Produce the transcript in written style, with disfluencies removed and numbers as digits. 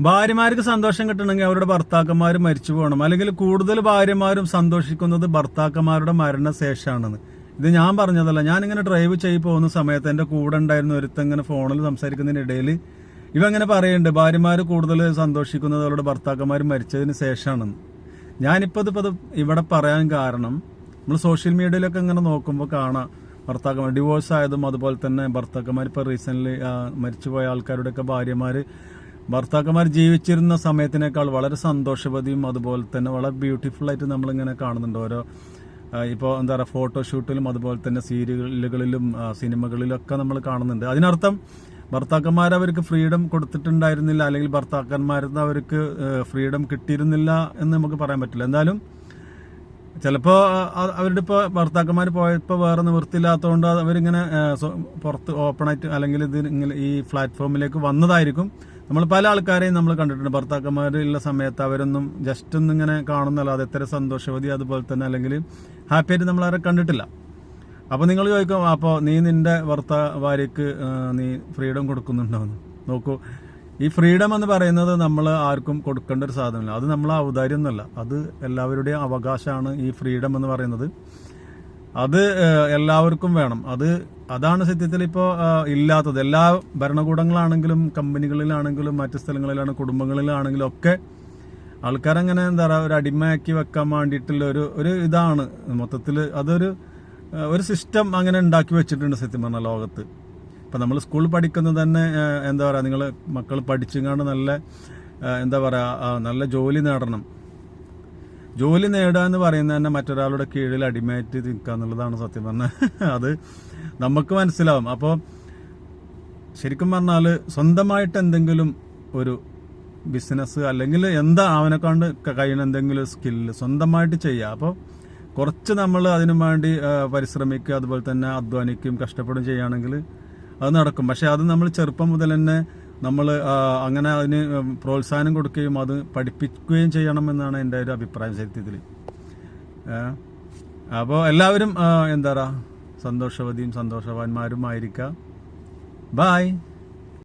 ഭാര്യമാർക്ക് സന്തോഷം കിട്ടണമെങ്കിൽ അവരുടെ ഭർത്താക്കന്മാർ മരിച്ചു പോകണം. അല്ലെങ്കിൽ കൂടുതൽ ഭാര്യമാരും സന്തോഷിക്കുന്നത് ഭർത്താക്കന്മാരുടെ മരണശേഷമാണെന്ന്. ഇത് ഞാൻ പറഞ്ഞതല്ല. ഞാനിങ്ങനെ ഡ്രൈവ് ചെയ്ത് പോകുന്ന സമയത്ത് എൻ്റെ കൂടെ ഉണ്ടായിരുന്ന ഒരുത്തങ്ങനെ ഫോണിൽ സംസാരിക്കുന്നതിനിടയിൽ ഇവങ്ങനെ പറയുന്നുണ്ട്, ഭാര്യമാർ കൂടുതൽ സന്തോഷിക്കുന്നത് അവരുടെ ഭർത്താക്കന്മാർ മരിച്ചതിന് ശേഷമാണെന്ന്. ഞാനിപ്പോൾ ഇത് ഇവിടെ പറയാൻ കാരണം, നമ്മൾ സോഷ്യൽ മീഡിയയിലൊക്കെ ഇങ്ങനെ നോക്കുമ്പോൾ കാണാം ഭർത്താക്കന്മാർ ഡിവോഴ്സ് ആയതും അതുപോലെ തന്നെ ഭർത്താക്കന്മാർ ഇപ്പോൾ റീസെൻ്റ്ലി മരിച്ചുപോയ ആൾക്കാരുടെയൊക്കെ ഭാര്യമാർ ഭർത്താക്കന്മാർ ജീവിച്ചിരുന്ന സമയത്തിനേക്കാൾ വളരെ സന്തോഷവതിയും അതുപോലെ തന്നെ വളരെ ബ്യൂട്ടിഫുൾ ആയിട്ട് നമ്മളിങ്ങനെ കാണുന്നുണ്ട്. ഓരോ ഇപ്പോൾ എന്താ പറയുക ഫോട്ടോഷൂട്ടിലും അതുപോലെ തന്നെ സീരിയലുകളിലും സിനിമകളിലൊക്കെ നമ്മൾ കാണുന്നുണ്ട്. അതിനർത്ഥം ഭർത്താക്കന്മാർ അവർക്ക് ഫ്രീഡം കൊടുത്തിട്ടുണ്ടായിരുന്നില്ല, അല്ലെങ്കിൽ ഭർത്താക്കന്മാരിൽ അവർക്ക് ഫ്രീഡം കിട്ടിയിരുന്നില്ല എന്ന് നമുക്ക് പറയാൻ പറ്റില്ല. എന്തായാലും ചിലപ്പോൾ അവരുടെ ഇപ്പോൾ ഭർത്താക്കന്മാർ പോയപ്പോൾ വേറെ നിവൃത്തിയില്ലാത്തതുകൊണ്ട് അവരിങ്ങനെ പുറത്ത് ഓപ്പണായിട്ട് അല്ലെങ്കിൽ ഇങ്ങനെ ഈ പ്ലാറ്റ്ഫോമിലേക്ക് വന്നതായിരിക്കും. നമ്മൾ പല ആൾക്കാരെയും നമ്മൾ കണ്ടിട്ടുണ്ട്, ഭർത്താക്കന്മാരുള്ള സമയത്ത് അവരൊന്നും ജസ്റ്റ് ഒന്നിങ്ങനെ കാണുന്നല്ലാതെ എത്ര സന്തോഷവതി അതുപോലെ തന്നെ അല്ലെങ്കിൽ ഹാപ്പി ആയിട്ട് നമ്മളവരെ കണ്ടിട്ടില്ല. അപ്പോൾ നിങ്ങൾ ചോദിക്കും, അപ്പോൾ നീ നിന്റെ ഭാര്യയ്ക്ക് നീ ഫ്രീഡം കൊടുക്കുന്നുണ്ടോന്ന്. നോക്കൂ, ഈ ഫ്രീഡം എന്ന് പറയുന്നത് നമ്മൾ ആർക്കും കൊടുക്കേണ്ട ഒരു സാധനമല്ല. അത് നമ്മളെ ഔദാര്യം എന്നല്ല, അത് എല്ലാവരുടെയും അവകാശമാണ്. ഈ ഫ്രീഡം എന്ന് പറയുന്നത് അത് എല്ലാവർക്കും വേണം. അതാണ് സത്യത്തിൽ ഇപ്പോൾ ഇല്ലാത്തത്. എല്ലാ ഭരണകൂടങ്ങളാണെങ്കിലും കമ്പനികളിലാണെങ്കിലും മറ്റു സ്ഥലങ്ങളിലാണ് കുടുംബങ്ങളിലാണെങ്കിലും ഒക്കെ ആൾക്കാരങ്ങനെ എന്താ പറയുക ഒരു അടിമയാക്കി വെക്കാൻ വേണ്ടിയിട്ടുള്ള ഒരു ഇതാണ് മൊത്തത്തിൽ. ഒരു സിസ്റ്റം അങ്ങനെ ഉണ്ടാക്കി വെച്ചിട്ടുണ്ട് സത്യം പറഞ്ഞ ലോകത്ത്. ഇപ്പം നമ്മൾ സ്കൂളിൽ പഠിക്കുന്നത് തന്നെ എന്താ പറയുക, നിങ്ങൾ മക്കൾ പഠിച്ചുകൊണ്ട് നല്ല എന്താ പറയുക നല്ല ജോലി നേടണം. ജോലി നേടുക എന്ന് പറയുന്നത് തന്നെ മറ്റൊരാളുടെ കീഴിൽ അടിമയായിട്ട് നിൽക്കുക എന്നുള്ളതാണ് സത്യം പറഞ്ഞാൽ. അത് നമുക്ക് മനസ്സിലാവും. അപ്പോൾ ശരിക്കും പറഞ്ഞാൽ സ്വന്തമായിട്ട് എന്തെങ്കിലും ഒരു ബിസിനസ് അല്ലെങ്കിൽ എന്താ അവനെക്കൊണ്ട് കഴിയുന്ന എന്തെങ്കിലും സ്കില്ല് സ്വന്തമായിട്ട് ചെയ്യുക. അപ്പോൾ കുറച്ച് നമ്മൾ അതിനു വേണ്ടി പരിശ്രമിക്കുക, അതുപോലെ തന്നെ അധ്വാനിക്കുകയും കഷ്ടപ്പെടുകയും ചെയ്യുകയാണെങ്കിൽ അത് നടക്കും. പക്ഷെ അത് നമ്മൾ ചെറുപ്പം മുതൽ തന്നെ നമ്മൾ അങ്ങനെ അതിന് പ്രോത്സാഹനം കൊടുക്കുകയും അത് പഠിപ്പിക്കുകയും ചെയ്യണമെന്നാണ് എൻ്റെ ഒരു അഭിപ്രായം സത്യത്തിൽ. അപ്പോൾ എല്ലാവരും എന്താ പറയുക സന്തോഷവതിയും സന്തോഷവാന്മാരും ആയിരിക്കുക. ബായ്.